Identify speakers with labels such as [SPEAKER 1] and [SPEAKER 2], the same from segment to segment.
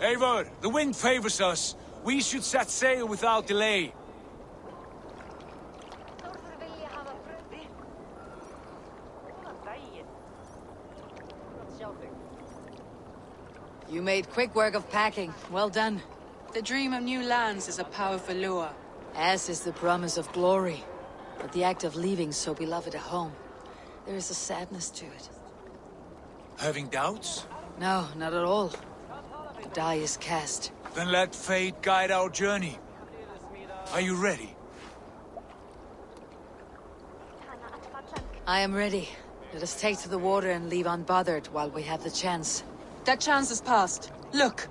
[SPEAKER 1] Eivor, the wind favors us. We should set sail without delay.
[SPEAKER 2] You made quick work of packing. Well done.
[SPEAKER 3] The dream of new lands is a powerful lure.
[SPEAKER 2] As is the promise of glory. But the act of leaving so beloved a home, there is a sadness to it.
[SPEAKER 1] Having doubts?
[SPEAKER 2] No, not at all. The die is cast.
[SPEAKER 1] Then let fate guide our journey. Are you ready?
[SPEAKER 2] I am ready. Let us take to the water and leave unbothered while we have the chance.
[SPEAKER 3] That chance is past. Look!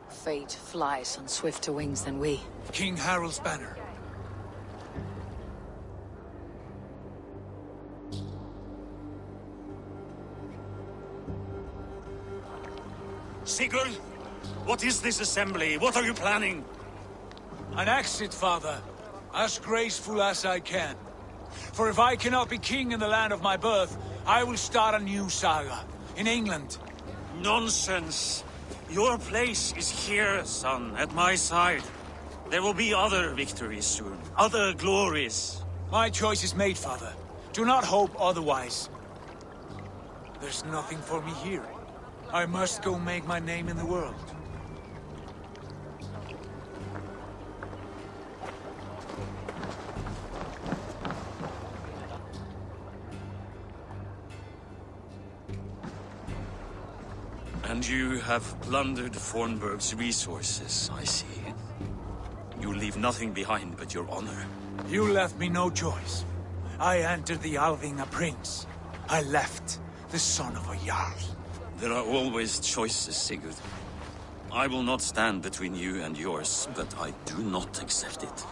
[SPEAKER 2] Fate flies on swifter wings than we.
[SPEAKER 1] King Harald's banner.
[SPEAKER 4] Sigurd, what is this assembly? What are you planning?
[SPEAKER 1] An exit, father. As graceful as I can. For if I cannot be king in the land of my birth, I will start a new saga. In England.
[SPEAKER 4] Nonsense. Your place is here, son, at my side. There will be other victories soon. Other glories.
[SPEAKER 1] My choice is made, father. Do not hope otherwise. There's nothing for me here. I must go make my name in the world.
[SPEAKER 4] And you have plundered Fornburg's resources, I see. You leave nothing behind but your honor.
[SPEAKER 1] You left me no choice. I entered the Alving a prince. I left the son of a Jarl.
[SPEAKER 4] There are always choices, Sigurd. I will not stand between you and yours, but I do not accept it.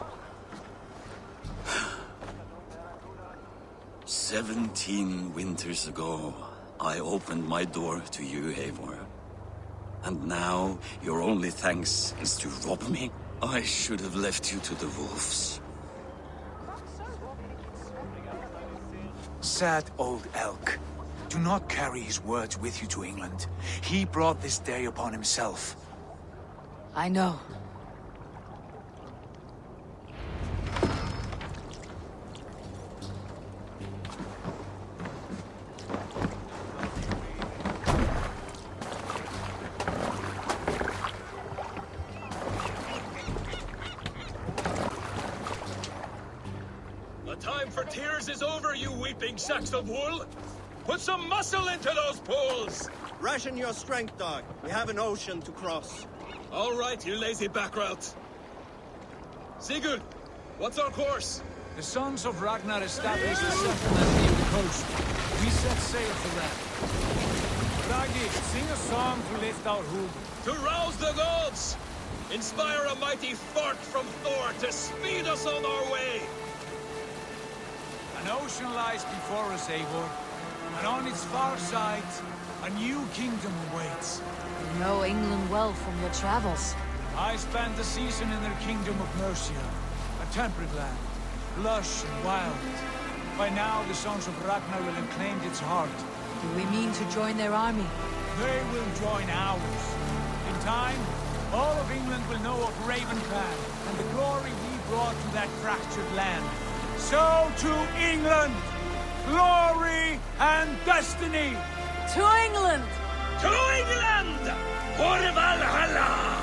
[SPEAKER 4] 17 winters ago, I opened my door to you, Eivor. And now, your only thanks is to rob me? I should have left you to the wolves.
[SPEAKER 1] Sad old elk. Do not carry his words with you to England. He brought this day upon himself.
[SPEAKER 2] I know.
[SPEAKER 5] The time for tears is over, you weeping sacks of wool! Put some muscle into those poles!
[SPEAKER 6] Ration your strength, dog. We have an ocean to cross.
[SPEAKER 5] All right, you lazy backrout. Sigurd, what's our course?
[SPEAKER 1] The sons of Ragnar established a settlement near the coast. We set sail for that. Ragi, sing a song to lift our hood.
[SPEAKER 5] To rouse the gods! Inspire a mighty fart from Thor to speed us on our way!
[SPEAKER 1] An ocean lies before us, Eivor. And on its far side, a new kingdom awaits.
[SPEAKER 2] You know England well from your travels.
[SPEAKER 1] I spent a season in their kingdom of Mercia, a temperate land, lush and wild. By now, the sons of Ragnar will have claimed its heart.
[SPEAKER 2] Do we mean to join their army?
[SPEAKER 1] They will join ours. In time, all of England will know of Raven Clan and the glory we brought to that fractured land. So to England, glory and destiny!
[SPEAKER 2] To England!
[SPEAKER 5] To England! For Valhalla!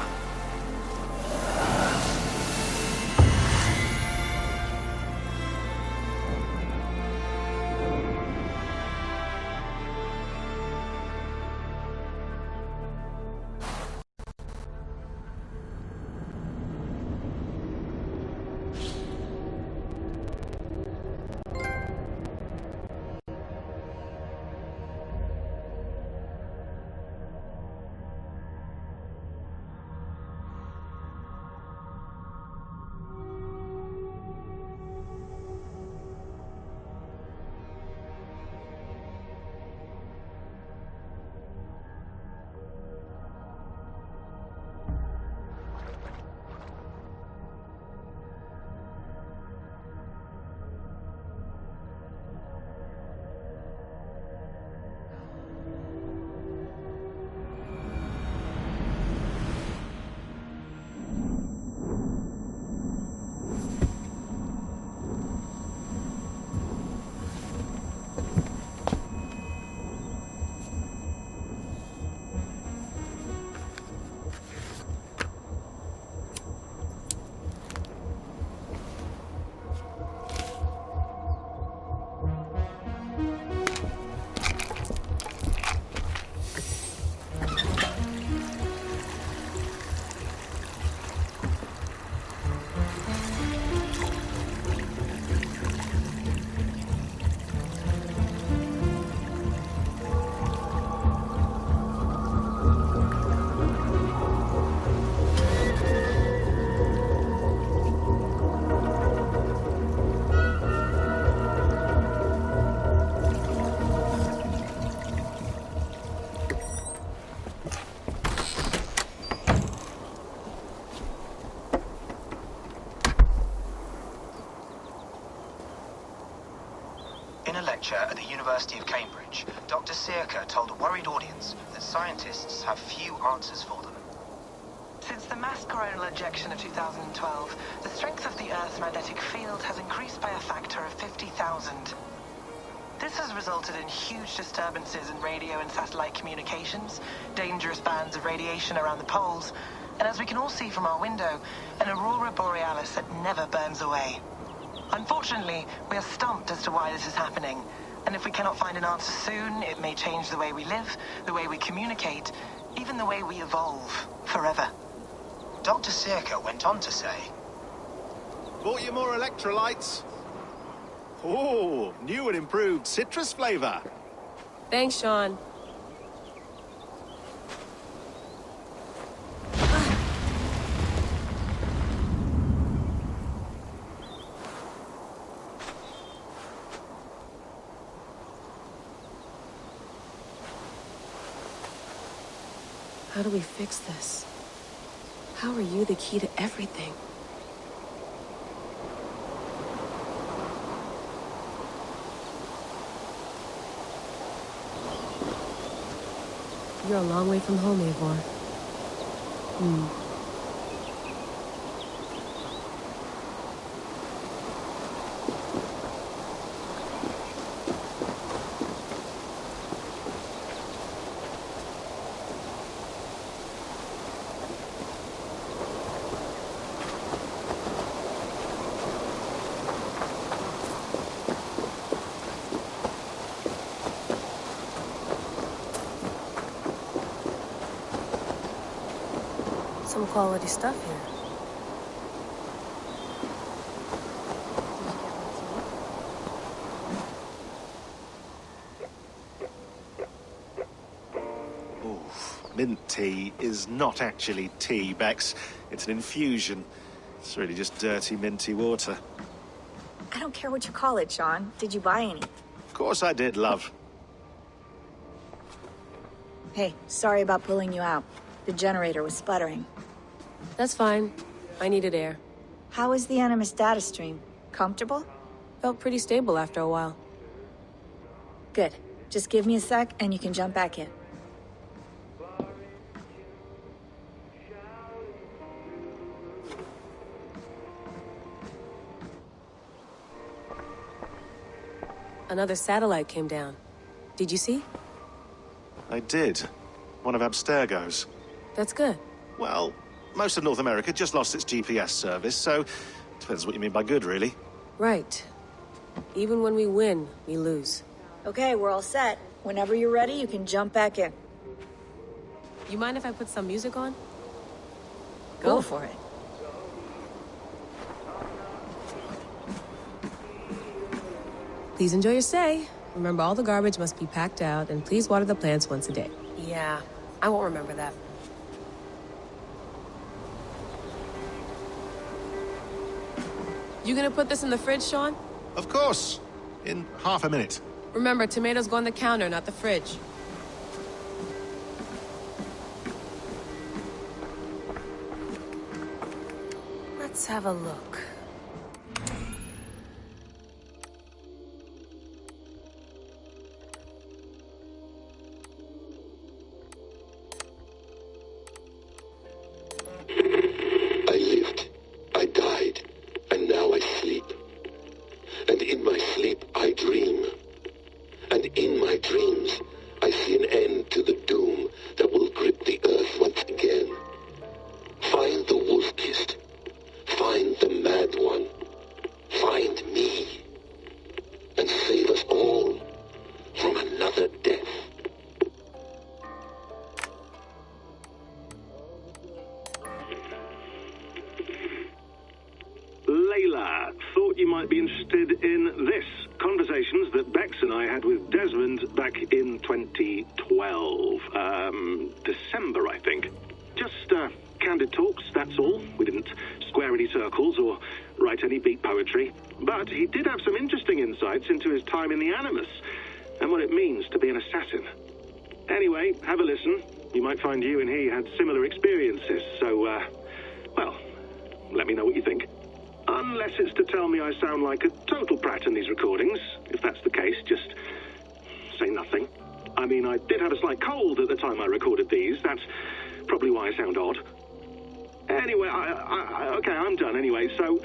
[SPEAKER 7] In a lecture at the University of Cambridge, Dr. Sirka told a worried audience that scientists have few answers for them.
[SPEAKER 8] Since the mass coronal ejection of 2012, the strength of the Earth's magnetic field has increased by a factor of 50,000. This has resulted in huge disturbances in radio and satellite communications, dangerous bands of radiation around the poles, and as we can all see from our window, an aurora borealis that never burns away. Unfortunately, we are stumped as to why this is happening, and if we cannot find an answer soon, it may change the way we live, the way we communicate, even the way we evolve, forever.
[SPEAKER 7] Dr. Sirka went on to say,
[SPEAKER 6] Bought you more electrolytes? Oh, new and improved citrus flavor.
[SPEAKER 9] Thanks, Sean. How do we fix this? How are you the key to everything? You're a long way from home, Eivor. Some quality stuff here.
[SPEAKER 6] Oof, mint tea is not actually tea, Bex. It's an infusion. It's really just dirty, minty water.
[SPEAKER 10] I don't care what you call it, Sean. Did you buy any?
[SPEAKER 6] Of course I did, love.
[SPEAKER 10] Hey, sorry about pulling you out. The generator was sputtering.
[SPEAKER 9] That's fine. I needed air.
[SPEAKER 10] How was the Animus data stream? Comfortable?
[SPEAKER 9] Felt pretty stable after a while.
[SPEAKER 10] Good. Just give me a sec and you can jump back in.
[SPEAKER 9] Another satellite came down. Did you see?
[SPEAKER 6] I did. One of Abstergo's.
[SPEAKER 9] That's good.
[SPEAKER 6] Well, most of North America just lost its GPS service, so depends what you mean by good, really.
[SPEAKER 9] Right. Even when we win, we lose.
[SPEAKER 10] Okay, we're all set. Whenever you're ready, you can jump back in.
[SPEAKER 9] You mind if I put some music on?
[SPEAKER 10] Go for it.
[SPEAKER 9] Please enjoy your stay. Remember, all the garbage must be packed out, and please water the plants once a day. Yeah, I won't remember that. You gonna put this in the fridge, Sean?
[SPEAKER 6] Of course. In half a minute.
[SPEAKER 9] Remember, tomatoes go on the counter, not the fridge. Let's have a look.
[SPEAKER 11] I lived, I died, and now I sleep. And in my sleep I dream. And in my dreams I see an end to the doom that will grip the earth once again. Find the wolf-kissed. Find the mad one. Find me. And save us all from another death.
[SPEAKER 12] Layla, thought you might be interested in this. Conversations that Bex and I had with Desmond back in 2012. December, I think. Just, candid talks, that's all. We didn't square any circles or write any beat poetry. But he did have some interesting insights into his time in the Animus and what it means to be an assassin. Anyway, have a listen. You might find you and he had similar experiences, so, well, let me know what you think. Unless it's to tell me I sound like a total prat in these recordings. If that's the case, just say nothing. I mean, I did have a slight cold at the time I recorded these. That's probably why I sound odd. Anyway, okay, I'm done anyway, so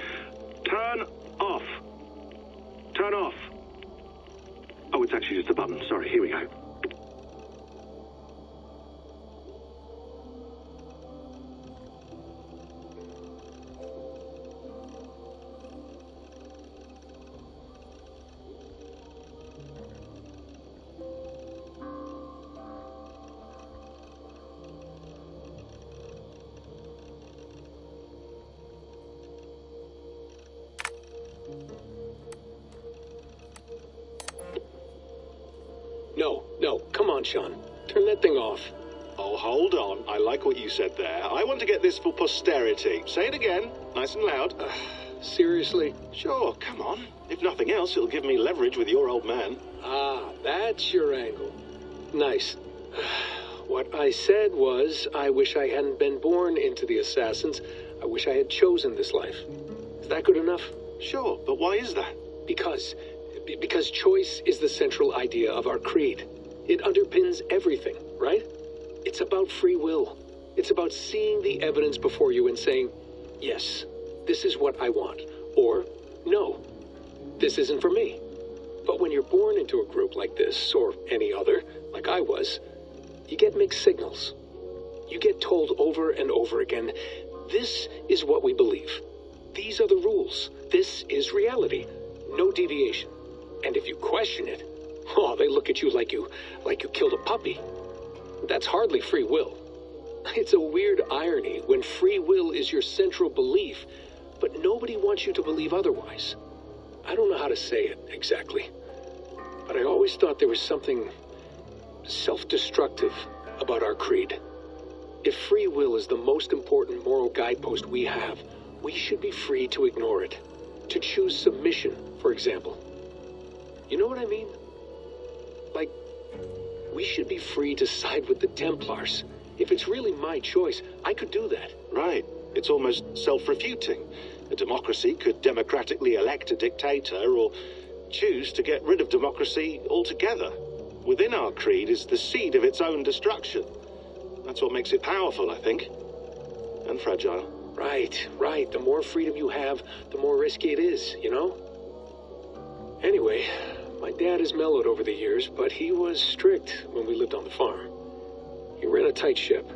[SPEAKER 12] turn off. Turn off. Oh, it's actually just a button. Sorry, here we go.
[SPEAKER 13] No, come on, Sean. Turn that thing off.
[SPEAKER 6] Oh, hold on. I like what you said there. I want to get this for posterity. Say it again, nice and loud.
[SPEAKER 13] Seriously?
[SPEAKER 6] Sure, come on. If nothing else, it'll give me leverage with your old man.
[SPEAKER 13] Ah, that's your angle. Nice. What I said was, I wish I hadn't been born into the Assassins. I wish I had chosen this life. Is that good enough?
[SPEAKER 6] Sure, but why is that?
[SPEAKER 13] Because choice is the central idea of our creed. It underpins everything, right? It's about free will. It's about seeing the evidence before you and saying, yes, this is what I want. Or, no, this isn't for me. But when you're born into a group like this, or any other, like I was, you get mixed signals. You get told over and over again, this is what we believe. These are the rules. This is reality. No deviation. And if you question it, oh, they look at you like you killed a puppy. That's hardly free will. It's a weird irony when free will is your central belief, but nobody wants you to believe otherwise. I don't know how to say it exactly, but I always thought there was something self-destructive about our creed. If free will is the most important moral guidepost we have, we should be free to ignore it. To choose submission, for example. You know what I mean? Like, we should be free to side with the Templars. If it's really my choice, I could do that.
[SPEAKER 6] Right. It's almost self-refuting. A democracy could democratically elect a dictator or choose to get rid of democracy altogether. Within our creed is the seed of its own destruction. That's what makes it powerful, I think. And fragile.
[SPEAKER 13] Right. The more freedom you have, the more risky it is, you know? Anyway, My dad has mellowed over the years, but he was strict when we lived on the farm. He ran a tight ship.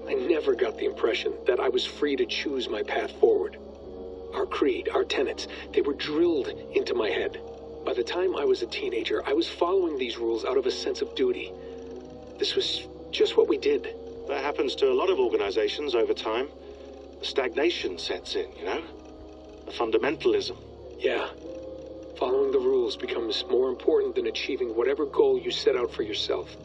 [SPEAKER 13] I never got the impression that I was free to choose my path forward. Our creed, our tenets, they were drilled into my head. By the time I was a teenager, I was following these rules out of a sense of duty. This was just what we did.
[SPEAKER 6] That happens to a lot of organizations over time. Stagnation sets in, you know? A fundamentalism.
[SPEAKER 13] Yeah. Following the rules becomes more important than achieving whatever goal you set out for yourself.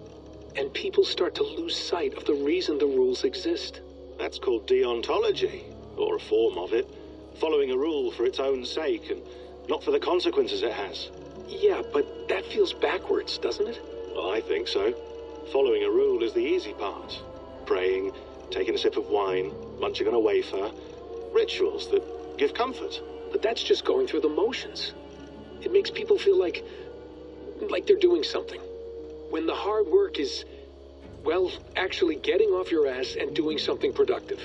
[SPEAKER 13] And people start to lose sight of the reason the rules exist.
[SPEAKER 6] That's called deontology, or a form of it. Following a rule for its own sake, and not for the consequences it has.
[SPEAKER 13] Yeah, but that feels backwards, doesn't it?
[SPEAKER 6] Well, I think so. Following a rule is the easy part. Praying, taking a sip of wine, munching on a wafer. Rituals that give comfort.
[SPEAKER 13] But that's just going through the motions. It makes people feel like they're doing something. When the hard work is, well, actually getting off your ass and doing something productive.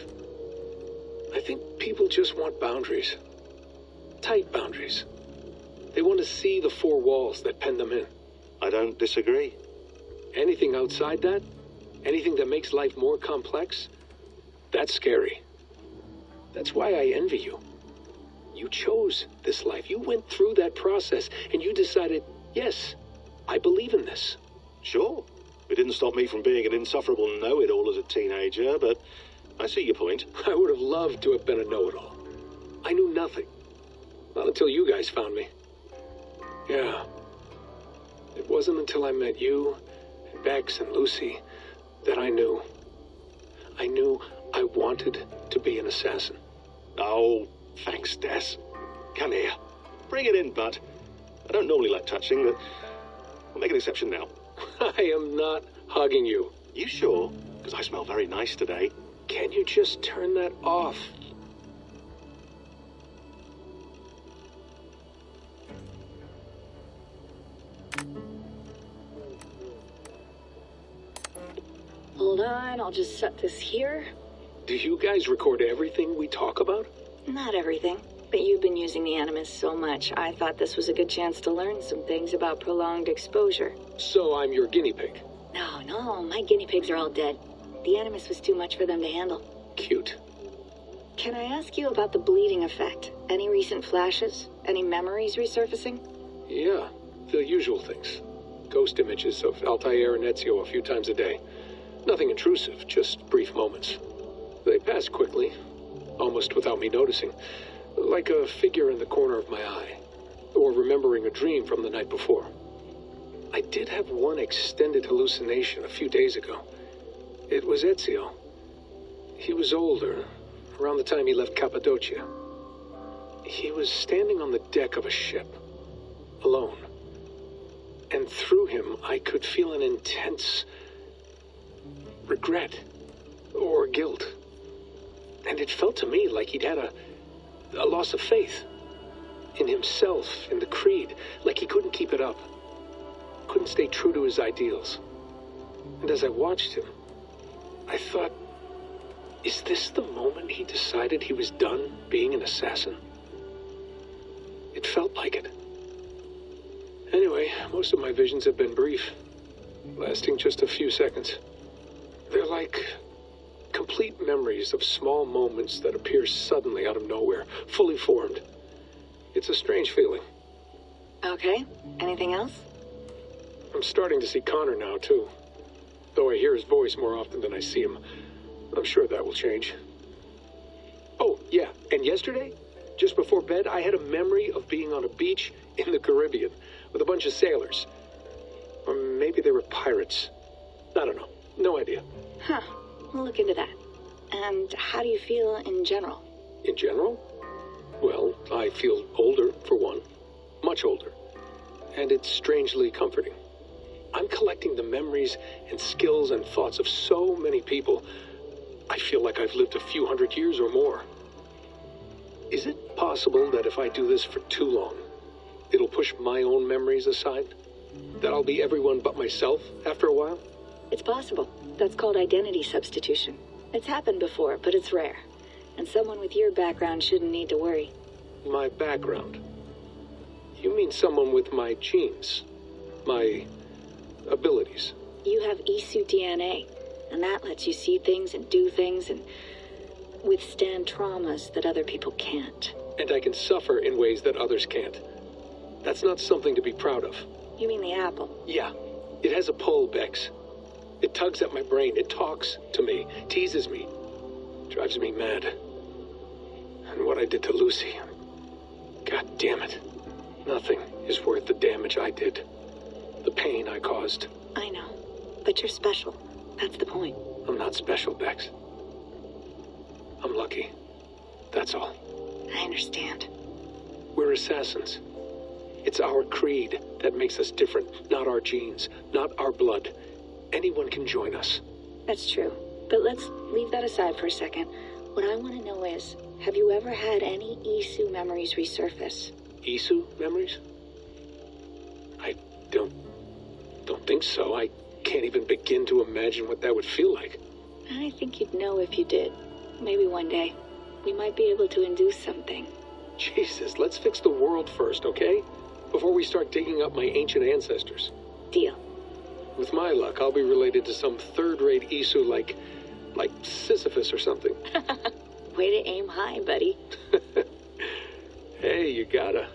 [SPEAKER 13] I think people just want boundaries. Tight boundaries. They want to see the four walls that pen them in.
[SPEAKER 6] I don't disagree.
[SPEAKER 13] Anything outside that, anything that makes life more complex, that's scary. That's why I envy you. You chose this life. You went through that process, and you decided, yes, I believe in this.
[SPEAKER 6] Sure. It didn't stop me from being an insufferable know-it-all as a teenager, but I see your point.
[SPEAKER 13] I would have loved to have been a know-it-all. I knew nothing. Not until you guys found me. Yeah. It wasn't until I met you, and Bex, and Lucy, that I knew. I knew I wanted to be an assassin.
[SPEAKER 6] Oh, thanks, Des. Come here. Bring it in, bud. I don't normally like touching, but I'll make an exception now.
[SPEAKER 13] I am not hugging you.
[SPEAKER 6] You sure? Because I smell very nice today.
[SPEAKER 13] Can you just turn that off?
[SPEAKER 10] Hold on, I'll just set this here.
[SPEAKER 13] Do you guys record everything we talk about?
[SPEAKER 10] Not everything, but you've been using the Animus so much, I thought this was a good chance to learn some things about prolonged exposure.
[SPEAKER 13] So I'm your guinea pig?
[SPEAKER 10] No, my guinea pigs are all dead. The Animus was too much for them to handle.
[SPEAKER 13] Cute.
[SPEAKER 10] Can I ask you about the bleeding effect? Any recent flashes? Any memories resurfacing?
[SPEAKER 13] Yeah, the usual things. Ghost images of Altair and Ezio a few times a day. Nothing intrusive, just brief moments. They pass quickly, almost without me noticing. Like a figure in the corner of my eye. Or remembering a dream from the night before. I did have one extended hallucination a few days ago. It was Ezio. He was older, around the time he left Cappadocia. He was standing on the deck of a ship, alone. And through him, I could feel an intense regret or guilt. And it felt to me like he'd had a loss of faith in himself, in the creed, like he couldn't keep it up, couldn't stay true to his ideals. And as I watched him, I thought, is this the moment he decided he was done being an assassin? It felt like it. Anyway, most of my visions have been brief, lasting just a few seconds. They're like complete memories of small moments that appear suddenly out of nowhere, fully formed. It's a strange feeling.
[SPEAKER 10] Okay, anything else?
[SPEAKER 13] I'm starting to see Connor now, too. Though I hear his voice more often than I see him. I'm sure that will change. Oh, yeah, and yesterday, just before bed, I had a memory of being on a beach in the Caribbean with a bunch of sailors. Or maybe they were pirates. I don't know. No idea.
[SPEAKER 10] Huh. We'll look into that. And how do you feel in general?
[SPEAKER 13] In general? Well, I feel older, for one. Much older. And it's strangely comforting. I'm collecting the memories and skills and thoughts of so many people. I feel like I've lived a few hundred years or more. Is it possible that if I do this for too long, it'll push my own memories aside? That I'll be everyone but myself after a while?
[SPEAKER 10] It's possible. That's called identity substitution. It's happened before, but it's rare. And someone with your background shouldn't need to worry.
[SPEAKER 13] My background? You mean someone with my genes? My abilities?
[SPEAKER 10] You have Isu DNA, and that lets you see things and do things and withstand traumas that other people can't.
[SPEAKER 13] And I can suffer in ways that others can't. That's not something to be proud of.
[SPEAKER 10] You mean the apple?
[SPEAKER 13] Yeah. It has a pull, Bex. It tugs at my brain. It talks to me. Teases me. Drives me mad. And what I did to Lucy... God damn it. Nothing is worth the damage I did. The pain I caused.
[SPEAKER 10] I know. But you're special. That's the point.
[SPEAKER 13] I'm not special, Bex. I'm lucky. That's all.
[SPEAKER 10] I understand.
[SPEAKER 13] We're assassins. It's our creed that makes us different, not our genes, not our blood. Anyone can join us.
[SPEAKER 10] That's true. But let's leave that aside for a second. What I want to know is, have you ever had any Isu memories resurface?
[SPEAKER 13] Isu memories? I don't think so. I can't even begin to imagine what that would feel like.
[SPEAKER 10] I think you'd know if you did. Maybe one day, we might be able to induce something.
[SPEAKER 13] Jesus, let's fix the world first, okay? Before we start digging up my ancient ancestors.
[SPEAKER 10] Deal.
[SPEAKER 13] With my luck, I'll be related to some third-rate Isu like Sisyphus or something.
[SPEAKER 10] Way to aim high, buddy.
[SPEAKER 13] Hey, you gotta.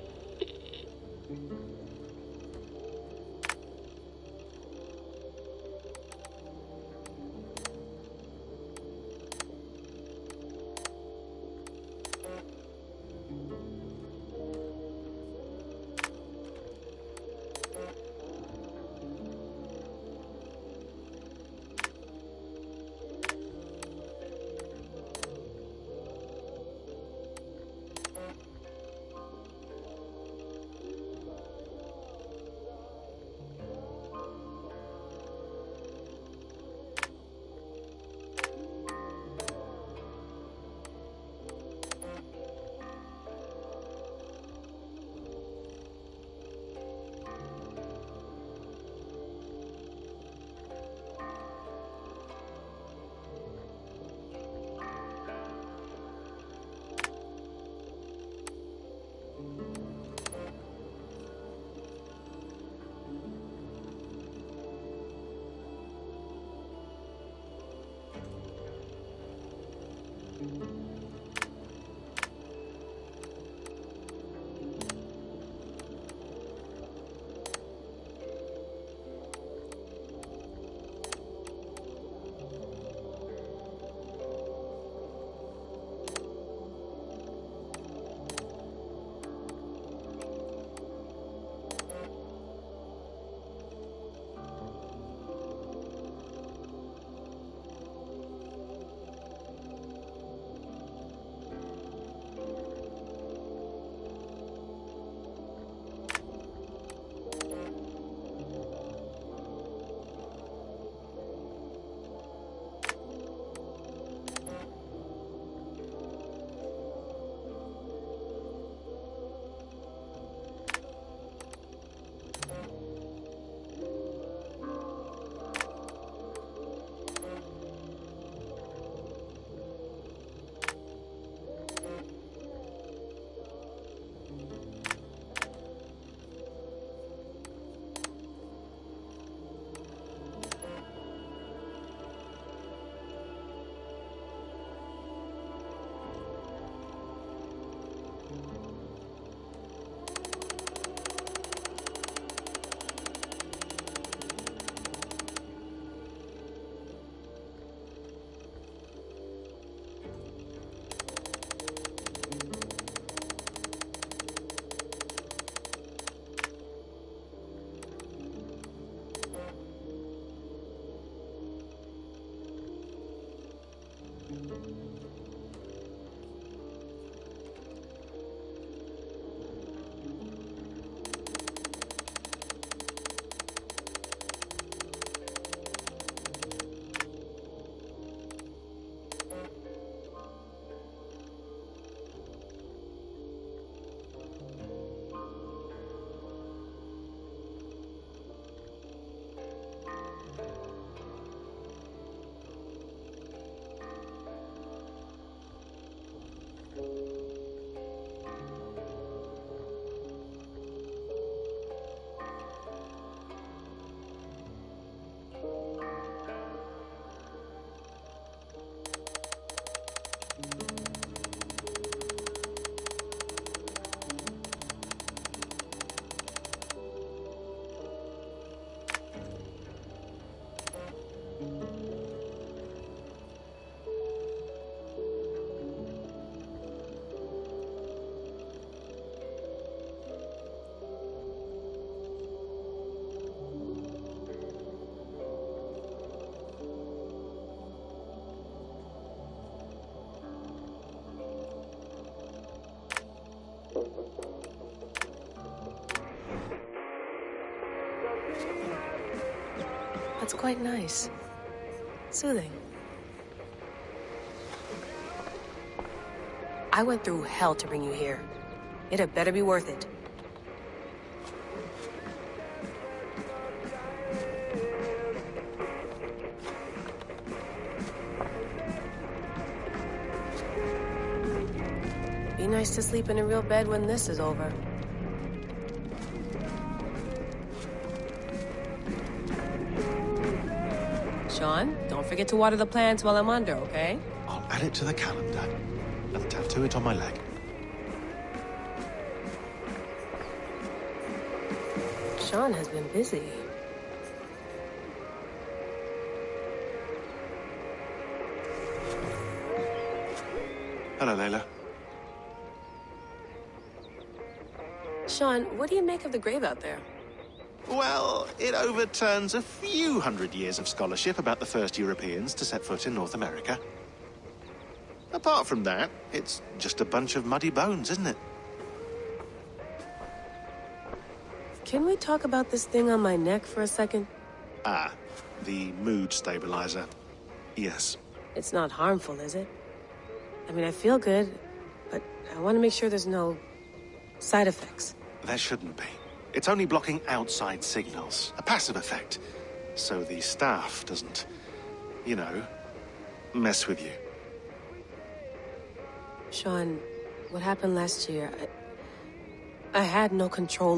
[SPEAKER 9] That's quite nice. Soothing. I went through hell to bring you here. It had better be worth it. Be nice to sleep in a real bed when this is over. Sean, don't forget to water the plants while I'm under, okay?
[SPEAKER 14] I'll add it to the calendar and tattoo it on my leg.
[SPEAKER 9] Sean has been busy.
[SPEAKER 14] Hello, Layla.
[SPEAKER 9] Sean, what do you make of the grave out there?
[SPEAKER 14] Well, it overturns a few hundred years of scholarship about the first Europeans to set foot in North America. Apart from that, it's just a bunch of muddy bones, isn't it?
[SPEAKER 9] Can we talk about this thing on my neck for a second?
[SPEAKER 14] Ah, the mood stabilizer. Yes.
[SPEAKER 9] It's not harmful, is it? I mean, I feel good, but I want to make sure there's no side effects.
[SPEAKER 14] There shouldn't be. It's only blocking outside signals, a passive effect, so the staff doesn't, you know, mess with you.
[SPEAKER 9] Sean, what happened last year, I had no control